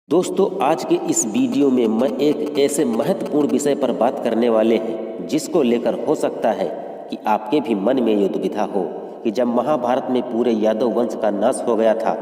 दोस्तों, आज के इस वीडियो में मैं एक ऐसे महत्वपूर्ण विषय पर बात करने वाले हैं जिसको लेकर हो सकता है कि आपके भी मन में ये दुविधा हो कि जब महाभारत में पूरे यादव वंश का नाश हो गया था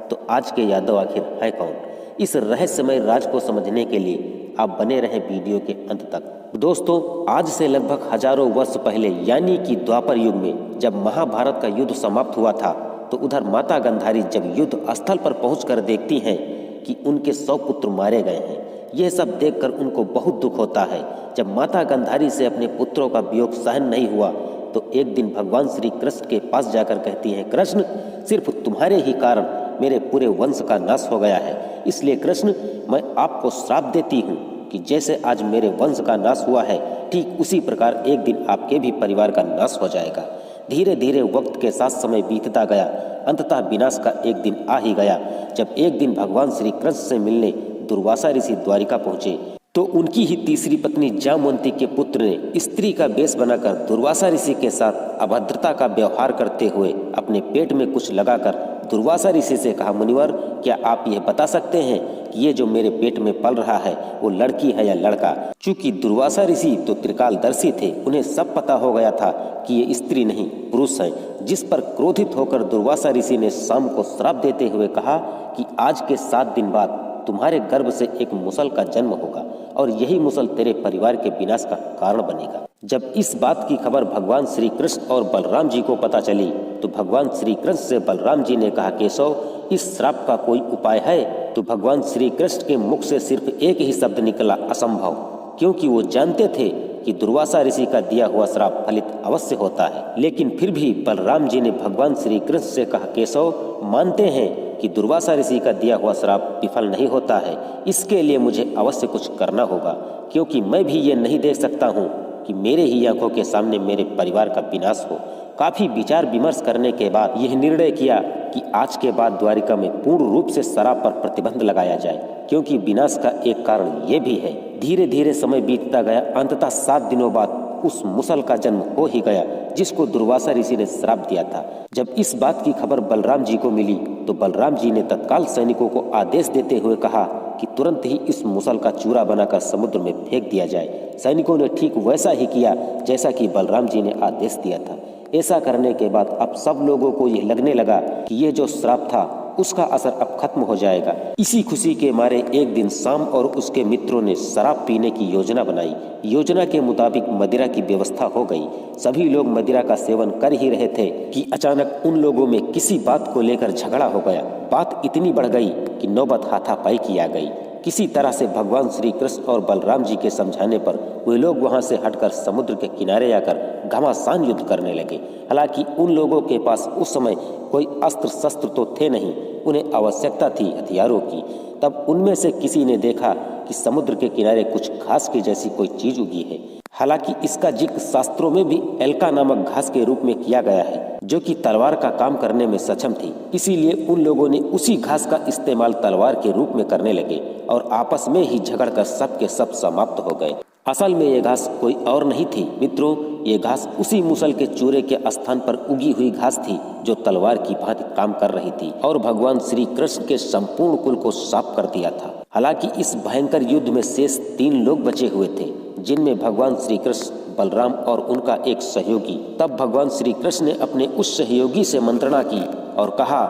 तो आज के यादव आखिर है कौन। इस रहस्यमय राज को समझने के लिए आप बने रहें वीडियो के अंत तक। दोस्तों, आज से लगभग हजारों वर्ष पहले यानी कि द्वापर युग में जब महाभारत का युद्ध समाप्त हुआ था तो उधर माता गांधारी जब युद्ध स्थल पर पहुंचकर देखती हैं कि उनके 100 पुत्र मारे गए हैं। यह सब देखकर उनको बहुत दुख होता है। जब माता गांधारी से अपने पुत्रों का वियोग सहन नहीं हुआ तो एक दिन भगवान श्री कृष्ण के पास जाकर कहती हैं, कृष्ण, सिर्फ तुम्हारे ही कारण मेरे पूरे वंश का नाश हो गया है। इसलिए कृष्ण, मैं आपको श्राप देती हूँ कि जैसे आज मेरे वंश का नाश हुआ है ठीक उसी प्रकार एक दिन आपके भी परिवार का नाश हो जाएगा। धीरे धीरे वक्त के साथ समय बीतता गया। अंततः विनाश का एक दिन आ ही गया जब एक दिन भगवान श्री कृष्ण से मिलने दुर्वासा ऋषि द्वारिका पहुंचे तो उनकी ही तीसरी पत्नी जामवंती के पुत्र ने स्त्री का वेश बनाकर दुर्वासा ऋषि के साथ अभद्रता का व्यवहार करते हुए अपने पेट में कुछ लगाकर दुर्वासा ऋषि से कहा, मुनिवर, क्या आप यह बता सकते हैं कि ये जो मेरे पेट में पल रहा है वो लड़की है या लड़का। चूंकि दुर्वासा ऋषि तो त्रिकालदर्शी थे, उन्हें सब पता हो गया था कि ये स्त्री नहीं पुरुष है। जिस पर क्रोधित होकर दुर्वासा ऋषि ने शाम को श्राप देते हुए कहा कि आज के 7 दिन बाद तुम्हारे गर्भ से एक मुसल का जन्म होगा और यही मुसल तेरे परिवार के विनाश का कारण बनेगा। जब इस बात की खबर भगवान श्री कृष्ण और बलराम जी को पता चली तो भगवान श्री कृष्ण से बलराम जी ने कहा, केशव, इस श्राप का कोई उपाय है? तो भगवान श्री कृष्ण के मुख से सिर्फ एक ही शब्द निकला, असंभव, क्योंकि वो जानते थे कि दुर्वासा ऋषि का दिया हुआ श्राप फलित अवश्य होता है। लेकिन फिर भी बलराम जी ने भगवान श्री कृष्ण से कहा, केशव, मानते हैं कि दुर्वासा ऋषि का दिया हुआ श्राप विफल नहीं होता है। इसके लिए मुझे अवश्य कुछ करना होगा, क्योंकि मैं भी ये नहीं देख सकता हूँ कि मेरे ही आंखों के सामने मेरे परिवार का विनाश हो। काफी विचार विमर्श करने के बाद यह निर्णय किया कि आज के बाद द्वारिका में पूर्ण रूप से शराब पर प्रतिबंध लगाया जाए, क्योंकि विनाश का एक कारण ये भी है। धीरे धीरे समय बीतता गया। अंततः 7 दिनों बाद उस मुसल का जन्म हो ही गया जिसको दुर्वासा ऋषि ने श्राप दिया था। जब इस बात की खबर बलराम जी को मिली तो बलराम जी ने तत्काल सैनिकों को आदेश देते हुए कहा कि तुरंत ही इस मुसल का चूरा बनाकर समुद्र में फेंक दिया जाए। सैनिकों ने ठीक वैसा ही किया जैसा कि बलराम जी ने आदेश दिया था। ऐसा करने के बाद अब सब लोगों को यह लगने लगा कि ये जो श्राप था उसका असर अब खत्म हो जाएगा। इसी खुशी के मारे एक दिन शाम और उसके मित्रों ने शराब पीने की योजना बनाई। योजना के मुताबिक मदिरा की व्यवस्था हो गई। सभी लोग मदिरा का सेवन कर ही रहे थे कि अचानक उन लोगों में किसी बात को लेकर झगड़ा हो गया। बात इतनी बढ़ गई कि नौबत हाथापाई की आ गई। किसी तरह से भगवान श्री कृष्ण और बलराम जी के समझाने पर वे लोग वहां से हटकर समुद्र के किनारे आकर घमासान युद्ध करने लगे। हालांकि उन लोगों के पास उस समय कोई अस्त्र शस्त्र तो थे नहीं, उन्हें आवश्यकता थी हथियारों की। तब उनमें से किसी ने देखा कि समुद्र के किनारे कुछ घास की जैसी कोई चीज उगी है। हालांकि इसका जिक्र शास्त्रों में भी एल्का नामक घास के रूप में किया गया है जो कि तलवार का काम करने में सक्षम थी। इसीलिए उन लोगों ने उसी घास का इस्तेमाल तलवार के रूप में करने लगे और आपस में ही झगड़कर सब के सब समाप्त हो गए। असल में ये घास कोई और नहीं थी मित्रों, ये घास उसी मुसल के चूरे के स्थान पर उगी हुई घास थी जो तलवार की भांति काम कर रही थी और भगवान श्री कृष्ण के संपूर्ण कुल को साफ कर दिया था। हालांकि इस भयंकर युद्ध में शेष 3 लोग बचे हुए थे, जिनमें भगवान श्री कृष्ण, बलराम और उनका एक सहयोगी। तब भगवान श्री कृष्ण ने अपने उस सहयोगी से मंत्रणा की और कहा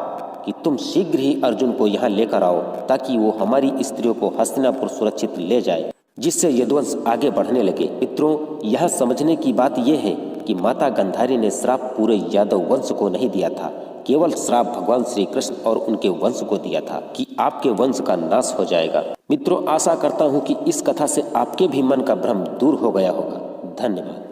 कि तुम शीघ्र ही अर्जुन को यहाँ लेकर आओ ताकि वो हमारी स्त्रियों को हस्तिनापुर सुरक्षित ले जाए, जिससे यदुवंश आगे बढ़ने लगे। मित्रों, यह समझने की बात यह है कि माता गांधारी ने श्राप पूरे यादव वंश को नहीं दिया था, केवल श्राप भगवान श्री कृष्ण और उनके वंश को दिया था कि आपके वंश का नाश हो जाएगा। मित्रों, आशा करता हूँ कि इस कथा से आपके भी मन का भ्रम दूर हो गया होगा। धन्यवाद।